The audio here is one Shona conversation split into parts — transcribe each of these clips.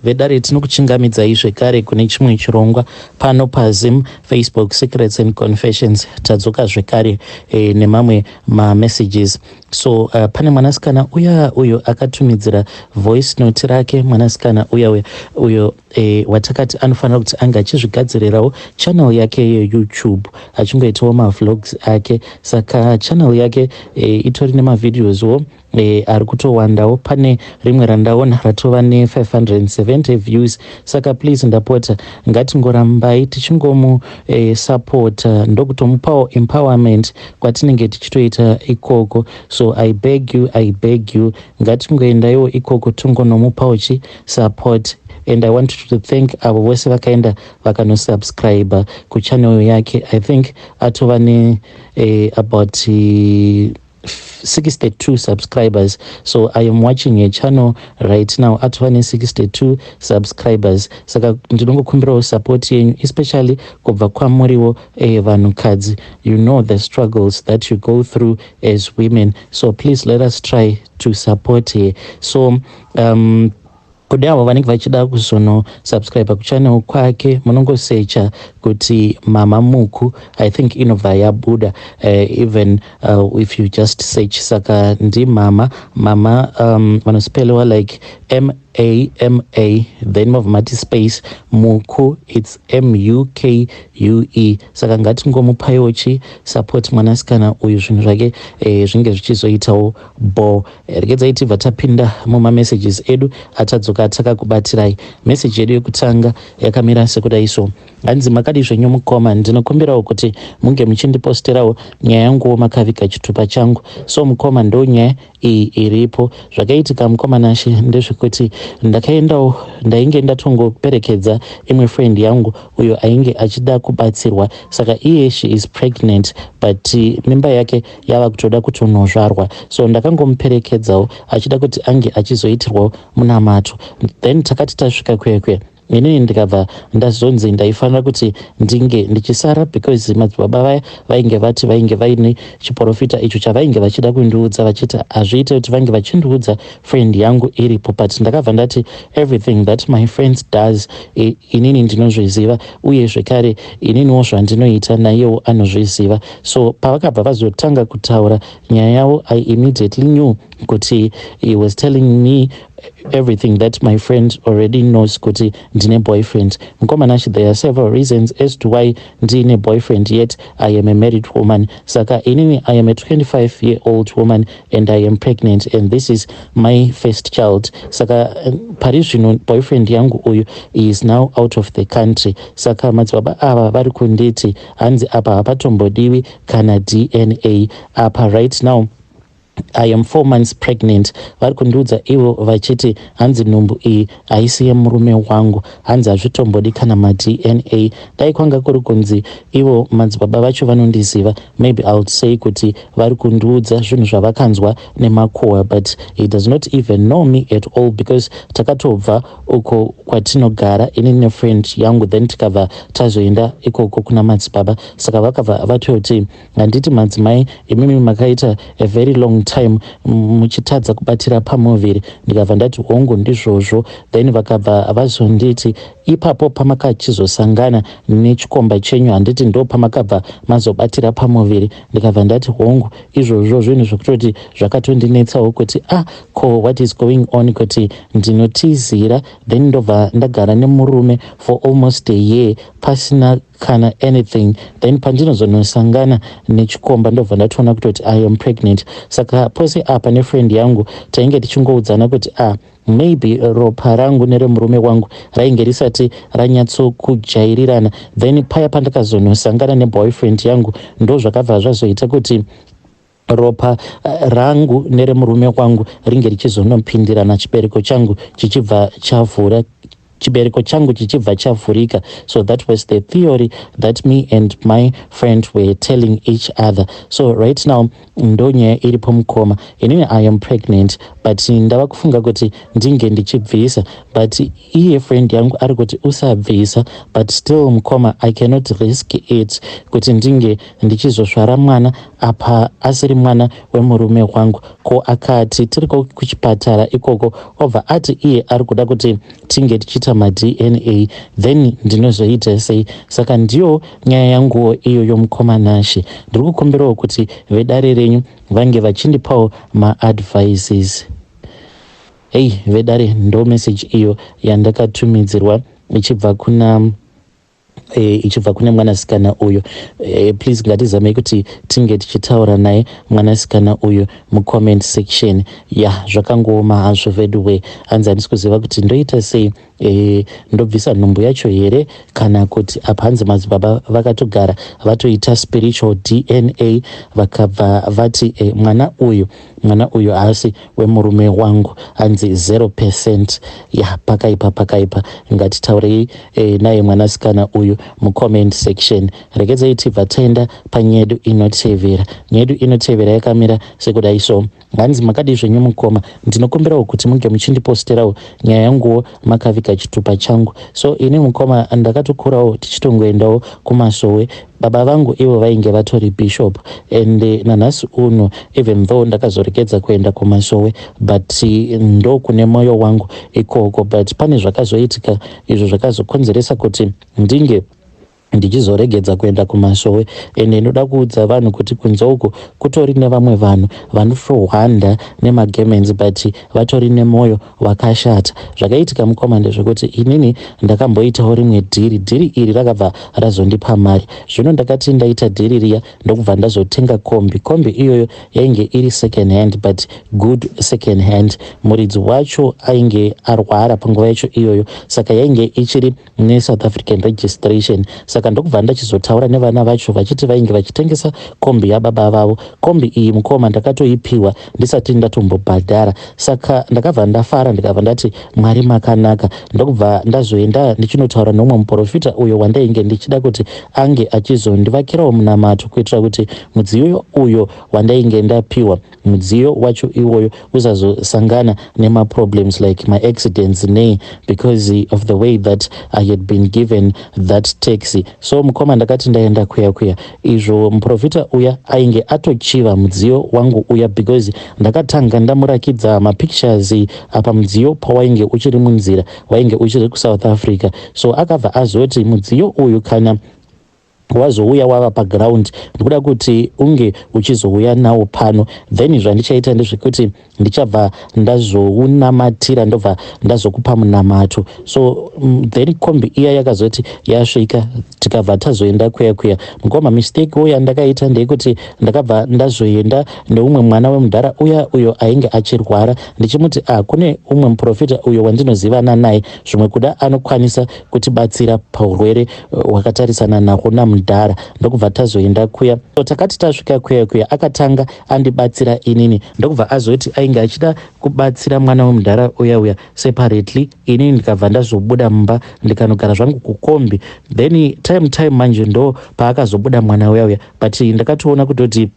vedare tinokuchingamidzai zvekare kune chimwe chirongwa pano paZim Facebook Secrets and Confessions. Tadzoka zvekare nemamwe mamessages. So pane mwanasikana uyo akatumidzira voice note rake, mwanasikana uyo watakati anofanira kuti anga achizvigadzirirawo channel yake yeYouTube achingoitawo mavlogs ake. Saka channel yake itori nemavideoswo ari kutowandawo. Pane rimwe randaona ratova ne570 views. Saka please ndapota ngatingorambai tichingomupota ndokutomupawo empowerment kwatinenge tichitoita ikoko. So I beg you ngatingoendaiwo ikoko tingonomupawo support. And I want to thank avo vose vakaenda vakanosubscribe kuchannel yake. I think atova ne about 62 subscribers. So I am watching a channel right now atova ne 62 subscribers. Saka ndinongokumbirawo support yenyu, especially kubva kwamuriwo vanhukadzi. You know the struggles that you go through as women. So please let us try to support her. So kune avo vanenge vachida kuzono subscribe kuchannel kwake munongosecha kuti Mama Muku. I think inobva yabuda even if you just search. Saka ndi mama vanospelwa like MAMA then mavomati space Muku, it's MUKUE. Saka ngatingomupaiwo support mwanasikana uyu zvinhu zvake zvinge zvichizoitawo bo. Regedzai tibva tapinda mumamessages edu atadzoka atakakubatirai. Message yedu yekutanga yakamira sekudai so: hanzi makadi zvenyu mukoma, ndinokumbirawo kuti munge muchindiposterawo nyaya yanguwo makaviga chitupa changu. So mukoma, ndo nyaya iyi iripo. Zvakaitika mukoma nashe ndezvekuti ndainge ndatongoperekedza imwe friend yangu uyo ainge achida kubatsirwa. Saka iye she is pregnant but mimba yake yava kutoda kutonozvarwa. So ndakangomuperekedzawo achida kuti ange achizoitirwawo munamato. Then takati tasvika kwekwe inini ndikabva ndazonzi ndaifanira kuti ndinge ndichisara because madzibaba vaya vainge vaine chiprofita icho chavainge vachida kundiudza vachiti hazviite kuti vange vachindiudza friend yangu iripo. But ndakabva ndati everything that my friends does inini ndinozviziva, uye zvekare ininiwo zvandinoita naiyewo anozviziva. So pavakabva vazotanga kutaura nyaya yavo, I immediately knew kuti he was telling me everything that my friend already knows kuti ndine boyfriend. Mkomanashi, there are several reasons as to why ndine boyfriend yet I am a married woman. Saka inini I am a 25-year-old woman and I am pregnant and this is my first child. Saka pari zvino boyfriend yangu uyu is now out of the country. Saka madzibaba ava vari kunditi hanzi apa hapatombodiwi kana DNA. Apa right now I am 4 months pregnant. Vari kundiudza ivo vachiti hanzi nhumbu iyi haisi yemurume wangu, hanzi hazvitombodi kana maDNA. Dai kwanga kuri kunzi ivo madzibaba vacho vanondiziva, maybe I would say kuti vari kundiudza zvinhu zvavakanzwa nemakohwa, but he does not even know me at all because takatobva uko kwatinogara inini nefriend yangu then tikabva tazoenda ikoko kuna madzibaba. Saka vakabva vatoti handiti madzimai imimi makaita a very long time muchitadza kubatira pamuviri. Ndikabva ndati hongu ndizvozvo. Then vakabva vazonditi ipapo pamakachizosangana nechikomba chenyu handiti ndo pamakabva mazobatira pamuviri. Ndikabva ndati hongu izvozvo zvinhu zvekutoti zvakatondinetsawo kuti ko what is going on, kuti ndinotizira then ndobva ndagara nemurume for almost a year pasina kana anything, then pandinozonosangana nechikomba ndobva ndatoona kutoti I am pregnant. Saka pose apa nefriend yangu tainge tichingoudzana kuti maybe ropa rangu neremurume wangu rainge risati ranyatsokujairirana. Then paya pandakazonosangana neboyfriend yangu ndo zvakabva zvazoita kuti ropa rangu neremurume wangu ringe richizonopindirana, chibereko changu chichibva chavhura chibereko changu chichibva chavhurika. So that was the theory that me and my friend were telling each other. So right now ndo nyaya iripo mukoma. Inini I am pregnant, but ndava kufunga kuti ndinge ndichibvisa, but iye friend yangu ari kuti usabvisa, but still mukoma I cannot risk it kuti ndinge ndichizosvara mwana apa asiri mwana wemurume wangu. Ko akati tiriko kuchipatara ikoko obva ati iye ari kuda kuti tinge tichita ma-DNA, then ndinozoita sei? Saka ndiyo nyaya yanguwo iyo yomukoma Nashe. Ndiri kukumbirawo kuti vedare renyu vange vachindipawo ma-advices. Hey, vedare ndo message iyo yandakatumidzirwa ichibva kuna mwanasikana uyu. Please ngatizamei kuti tinge tichitaura naye mwanasikana uyu mucomment section. Zvakangooma hazvo veduwe, hanzi handisi kuziva kuti ndoita sei ndobvisa nhumbu yacho here, kana kuti apa hanzi madzibaba vakatogara vatoita spiritual DNA vakabva vati mwana uyu haasi wemurume wangu, hanzi 0%. Pakaipa ngatitaurei naye mwanasikana uyu mucomment section. Regedzai tibva taenda panyedu inotevera. Nyedu inotevera yakamira sekudai so. Hanzi makadi zvenyu mukoma, ndinokumbirawo kuti munge muchindiposterawo nyaya yanguwo makavika chitupa changu. So ini mukoma ndakatokurawo tichitongoendawo kumasowe. Baba vangu ivo vainge vatori bishop, and nanhasi uno even though ndakazorekedza kuenda kumasowe, but ndo kune moyo wangu ikoko. But pane zvakazoitika izvo zvakazokonzeresa kuti ndinge ndichizoregedza kuenda kumasowe. Ende ndoda kuudza vanhu kuti kunze uku kutori nevamwe vanhu vanohwanda nemagemens but vatori nemoyo wakashata. Zvakaitika mukoma ndezvekuti inini ndakamboitawo rimwe dhiri iri rakabva razondipa mari. Zvino ndakati ndaita dhiri riya ndokubva ndazotenga kombi iyoyo yainge iri second hand, but good second hand. Muridzi wacho ainge arwara panguva yacho iyoyo, saka yainge ichiri neSouth African registration. Saka ndokubva ndachizotaura nevana vacho vachiti vainge vachitengesa kombi yababa vavo. Kombi iyi mukoma ndakatoipiwa ndisati ndatombobhadhara, saka ndakabva ndafara ndikabva ndati Mwari makanaka. Ndokubva ndazoenda ndichinotaura nomwe muprofita uyo wandainge ndichida kuti ange achizondivakirawo munamato, kuitira kuti mudziyo uyo wandainge ndapiwa, mudziyo wacho iwoyo usazosangana nemaproblems like my accidents nei, because of the way that I had been given that taxi. So mukoma ndakati ndaenda kuya izvo muprofita uya ainge atochiva mudziyo wangu uya, because ndakatanga ndamurakidza mapictures apa mudziyo pawainge uchiri munzira, wainge uchiri kuSouth Africa. So akabva azoti mudziyo uyu kana wazouya wava paground ndikuda kuti unge uchizouya nawo pano, then zvandichaita ndezvekuti ndichabva ndazounamatira ndobva ndazokupa munamato. So then kombi iya yakazoti yasvika tikabva tazoenda kuya. Mukoma mistake uya ndakaita ndeyekuti ndakabva ndazoenda neumwe mwana wemudhara uyo ainge achirwara, ndichimuti kune umwe muprofita uyo wandinozivana naye, zvimwe kuda anokwanisa kutibatsira paurwere hwakatarisana nahwo namudhara. Ndokubva tazoenda kuya. So takati tasvika kuya akatanga andibatsira inini, ndokubva azoti ainge achida kubatsira mwana wemudhara uya separately. Inini ndikabva ndazobuda mumba ndikanogara zvangu kukombi, then time manje ndo paakazobuda mwana uya, but ndakatoona kutoti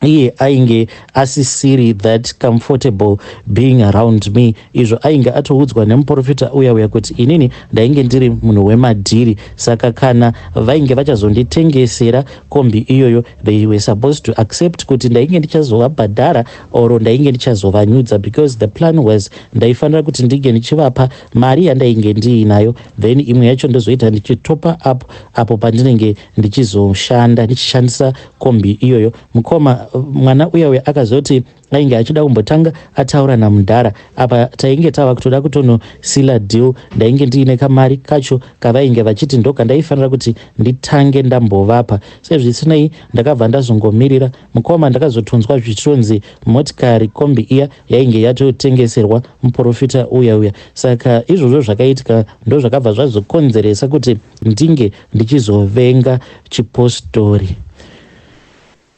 iye ainge asisiri that comfortable being around me. Izvo ainge atoudzwa nemuprofita uya kuti inini ndainge ndiri munhu wemadhiri, saka kana vainge vachazonditengesera kombi iyoyo they were supposed to accept kuti ndainge ndichazovabhadhara or ndainge ndichazovanyudza, because the plan was ndaifanira kuti ndinge ndichivapa mari yandainge ndiinayo, then imwe yacho ndozoita ndichitopa up apo pandinenge ndichishandisa kombi iyoyo. Mukoma mwana uya akazoti ainge achida kumbotanga ataura namudhara apa tainge tava kutoda kutonosila deal. Ndainge ndiine kamari kacho kavainge vachiti ndoka ndaifanira kuti nditange ndambovapa. Sezvisinei ndakabva ndazongomirira. Mukoma ndakazotunzwa zvichonzi motikari kombi iya yainge yatotengeserwa muprofita uya. Saka izvozvo zvakaitika ndo zvakabva zvazokonzeresa kuti ndinge ndichizovenga chipostori.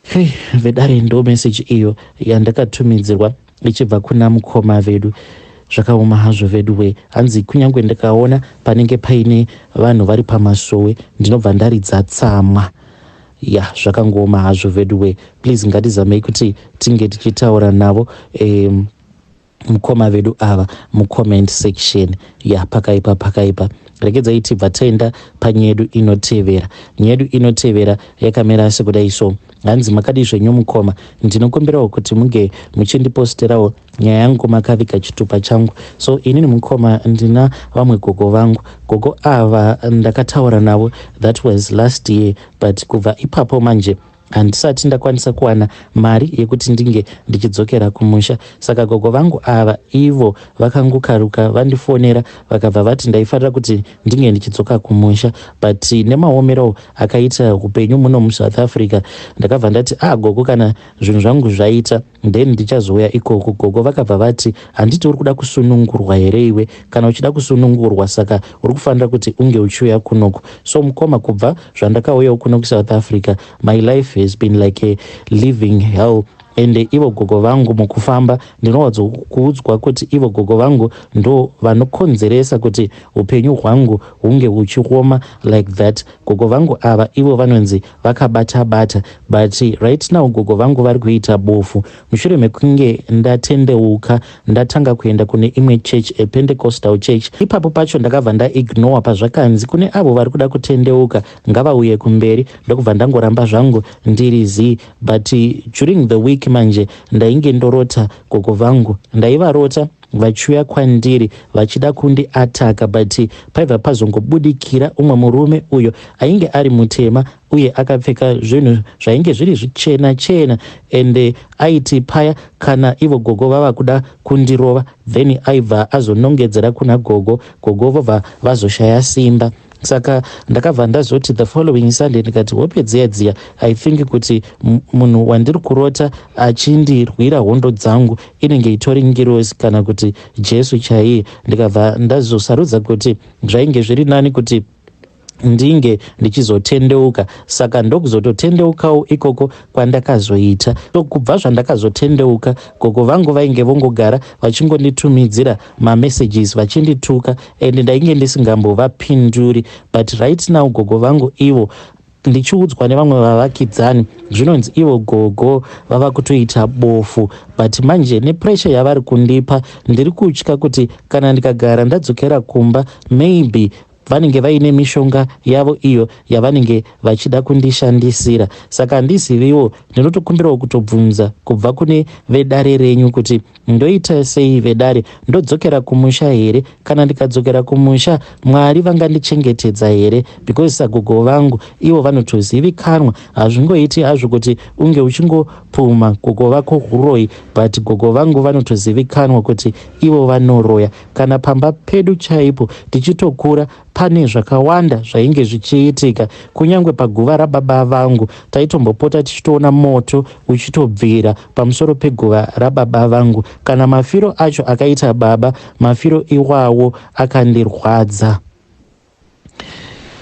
Hey, vedare ndo message iyo yandakatumidzirwa ichibva kuna mukoma vedu. zvakaoma hazvo vedue. Hanzi kunyange ndikaona panenge paine vanhu vari pamasowe ndinobva ndaridza tsamwa. Ya, zvakangooma hazvo vedue. Please ngatizamei kuti tinge tichitaura navo mukoma vedu ava mucomment section. Ya, pakaipa regedzai tibva taenda panyaya yedu inotevera. Nyaya yedu inotevera yakamira sekudai so. Hanzi makadi zvenyu mukoma, ndinokumbirawo kuti munge muchindiposterawo nyaya yangu makaviga chitupa changu. So inini mukoma ndina vamwe gogo vangu. Gogo ava ndakataura navo, that was last year, but kubva ipapo manje handisati ndakwanisa kuwana mari yekuti ndinge ndichidzokera kumusha. Saka gogo vangu ava ivo vakangokaruka vandifonera vakabva vati ndaifanira kuti ndinge ndichidzoka kumusha, but nemaomero akaita upenyu muno muSouth Africa ndakabva ndati gogo kana zvinhu zvangu zvaita then ndichazouya ikoko. Gogo vakabva vati handiti uri kuda kusunungurwa here iwe, kana uchida kusunungurwa saka uri kufanira kuti unge uchiuya kunoko. So mukoma, kubva zvandakauyawo kuno kuSouth Africa, my life has been like a living hell. Ende ivo gogo vangu mukufamba ndinowadzokuudzwa kuti ivo gogo vangu ndo vanokonzeresa kuti upenyu hwangu hunge huchioma like that. Gogo vangu ava ivo vanonzi vakabata, but right now gogo vangu vari kuita bofu. Mushure mekunge ndatendeuka ndatanga kuenda kune imwe church, a Pentecostal church, ipapo pacho ndakabva ndaignore pazvakanzi kune avo vari kuda kutendeuka ngavauye kumberi, ndokubva ndangoramba zvangu ndirizi. But during the week manje ndainge ndorota gogo vangu, ndaivarota vachiuya kwandiri vachida kundiataka, but paibva pazongobudikira umwe murume uyo ainge ari mutema uye akapfeka zvinhu zvainge zviri zvichena ende aiti paya kana ivo gogo vava kuda kundirova then aibva azonongedzera kuna gogo vobva vazoshaya simba. Saka ndakabva ndazoti the following Sunday ndikati hope dziya I think kuti munhu wandiri kurota achindirwira hondo dzangu inenge itori ngirozi kana kuti Jesu chaiye. Ndikabva ndazosarudza kuti zvainge zviri nani kuti ndinge ndichizotendeuka, saka ndokuzototendeukawo ikoko kwandakazoita. So kubva zvandakazotendeuka gogo vangu vainge vongogara vachingonditumidzira mamessages vachindituka and ndainge ndisingambovapinduri, but right now gogo vangu ivo ndichiudzwa nevamwe vavakidzani zvinonzi ivo gogo vava kutoita bofu, but manje nepressure yavari kundipa ndiri kutya kuti kana ndikagara ndadzokera kumba maybe vanenge vaine mishonga yavo iyo yavanenge vachida kundishandisira. Saka handiziviwo, ndinotokumbirawo kutobvunza kubva kune vedare renyu kuti ndoita sei vedare, ndodzokera kumusha here? Kana ndikadzokera kumusha Mwari vangandichengetedza here? Because sagogo vangu ivo vanotozivikanwa, hazvingoiti hazvo kuti unge uchingopuma gogo vako huroi, but gogo vangu vanotozivikanwa kuti ivo vanoroya. Kana pamba pedu chaipo tichitokura pane zvakawanda zvainge zvichiitika, kunyange paguva rababa vangu taitombopota tichitoona moto uchitobvira pamusoro peguva rababa vangu. Kana mafiro acho akaita baba, mafiro iwawo akandirwadza.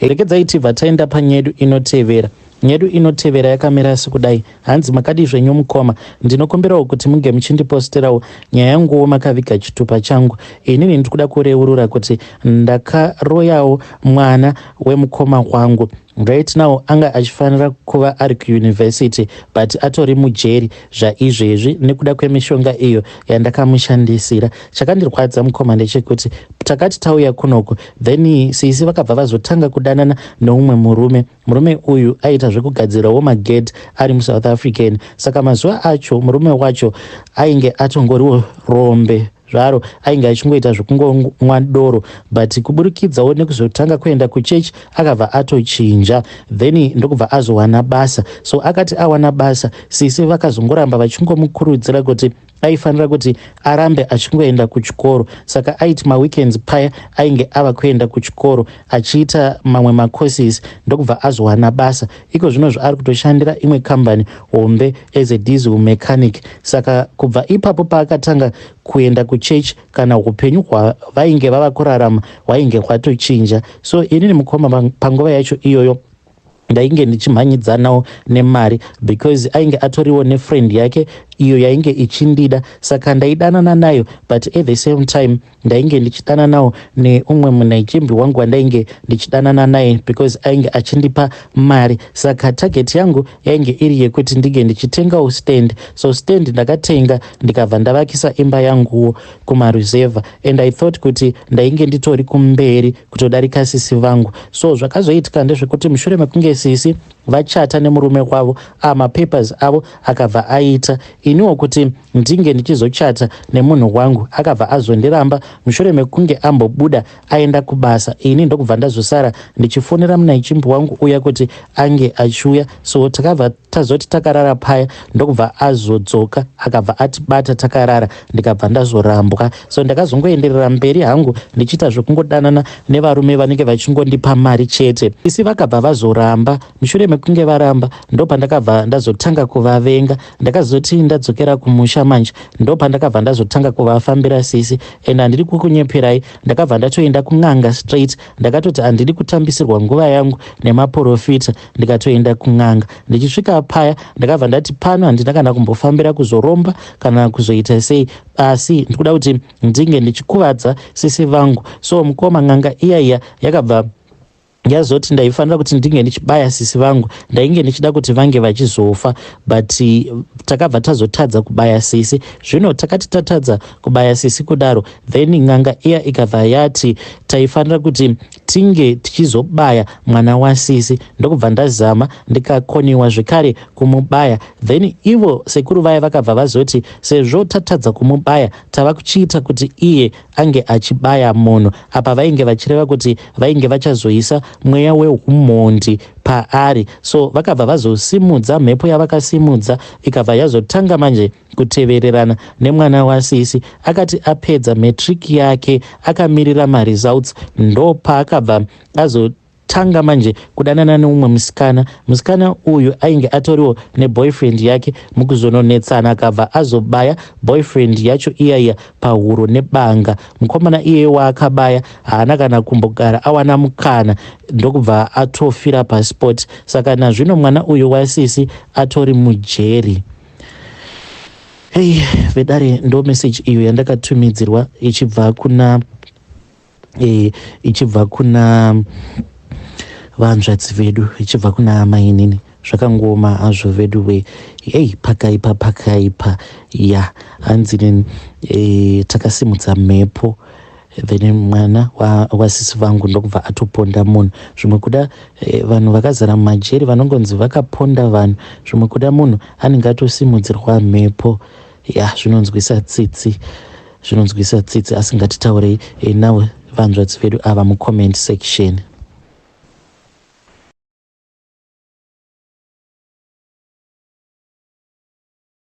Rekedzai tibva taenda panyaya yedu inotevera. Nyaya yedu inotevera yakamira sekudai. Hanzi makadi zvenyu mukoma, ndinokumbirawo kuti munge muchindiposterawo nyaya yanguwo makaviga chitupa changu. Inini ndikuda kureurura kuti ndakaroyawo mwana wemukoma wangu. Right now anga achifanira kuva ari kuuniversity but atori mujeri zvaizvezvi nekuda kwemishonga iyo yandakamushandisira. Chakandirwadza mukoma ndechekuti takati tauya kunoko then sisi vakabva vazotanga kudanana neumwe murume uyu aita zvekugadzirawo magedhi ari muSouth African. Saka mazuva acho murume wacho ainge atongoriwo rombe zvaro, ainge achingoita zvekungomwa doro, but kuburikidzawo nekuzotanga kuenda kuchechi akabva atochinja then ndokubva azowana basa. So akati awana basa sisi vakazongoramba vachingomukurudzira kuti aifanira kuti arambe achingoenda kuchikoro. Saka aiti maweekends paya ainge ava kuenda kuchikoro achiita mamwe macourses ndokubva azowana basa. Iko zvino zvaari kutoshandira imwe kambani hombe as a diesel mechanic. Saka kubva ipapo paakatanga kuenda kuchechi kana upenyu hwavainge vava kurarama hwainge hwatochinja. So inini mukoma panguva yacho iyoyo ndainge ndichimhanyidzanawo nemari because ainge atoriwo nefriend yake iyo yainge ichindida, saka ndaidanana nayo, but at the same time ndainge ndichidana nawo neumwe munaichimbi wangu wandainge ndichidanana naye because ainge achindipa mari. Saka target yangu yainge iri yekuti ndige ndichitengawo stand. So stand ndakatenga ndikabva ndavakisa imba yanguwo kumaruzevha, and I thought kuti ndainge nditori kumberi kutodarika sisi vangu. So zvakazoitika ndezvekuti mushure mekunge sisi vachata nemurume wavo, mapapers avo akabva aita, iniwo kuti ndinge ndichizochata nemunhu wangu akabva azondiramba mushure mekunge ambobuda aenda kubasa. Ini ndokubva ndazosara ndichifonera munaichimbi wangu uya kuti ange achiuya. So takabva tazoti takarara paya, ndokubva azodzoka akabva atibata takarara, ndikabva ndazorambwa. So ndakazongoenderera mberi hangu ndichiita zvekungodanana nevarume vanenge vachingondipa mari chete. Isi vakabva vazoramba. Mushure mekunge varamba ndopandakabva ndazotanga kuvavenga. Ndakazoti ndadzokera kumusha manje ndopandakabva ndazotanga kuvafambira sisi, and handiri kukunyeperai, ndakabva ndatoenda kun'anga straight. Ndakatoti handiri kutambisirwa nguva yangu nemaprofita, ndikatoenda kun'anga. Ndichisvika paya ndakabva ndati pano handina kana kumbofambira kuzoromba kana kuzoita sei, asi ndikuda kuti ndinge ndichikuvadza sisi vangu. So mukoma n'anga iyaiya yakabva yazoti ndaifanira kuti ndinge ndichibaya sisi vangu, ndainge ndichida kuti vange vachizofa, but takabva tazotadza kubaya sisi. Zvino takati tatadza kubaya sisi kudaro, then n'anga iya ikabva yati taifanira kuti tinge tichizobaya mwana wasisi. Ndokubva ndazama ndikakoniwa zvekare kumubaya. Then ivo sekuru vaya vakabva vazoti sezvo tatadza kumubaya tava kuchiita kuti iye ange achibaya munhu. Apa vainge vachireva kuti vainge vachazoisa mweya weumhondi paari. So vakabva vazosimudza mhepo yavakasimudza ikabva yazotanga manje kutevererana nemwana wasisi. Akati apedza matric yake akamirira maresults, ndo paakabva azotanga manje kudanana neumwe musikana. Musikana uyu ainge atoriwo neboyfriend yake. Mukuzononetsana akabva azobaya boyfriend yacho iyaiya pahuro nebanga. Mukomana iye waakabaya haana kana kumbogara awana mukana, ndokubva atofira pasport. Saka nazvino mwana uyu wasisi atori mujeri. Hey, vedare ndo message iyo yandakatumidzirwa ichibva kuna vanzvadzi vedu, ichibva kuna mainini. Zvakangoma hazvo vedu we. Hey, pakaipa ya hanzi takasimudza mhepo, then mwana wasisi vangu ndokubva atoponda munhu. Zvimwe kuda vanhu vakazara mumajeri vanongonzi vakaponda vanhu, zvimwe kuda munhu anenge atosimudzirwa mhepo. Ya zvinonzwisa tsitsi, asi ngatitaurei nawe vanzvadzi vedu ava mucomment section.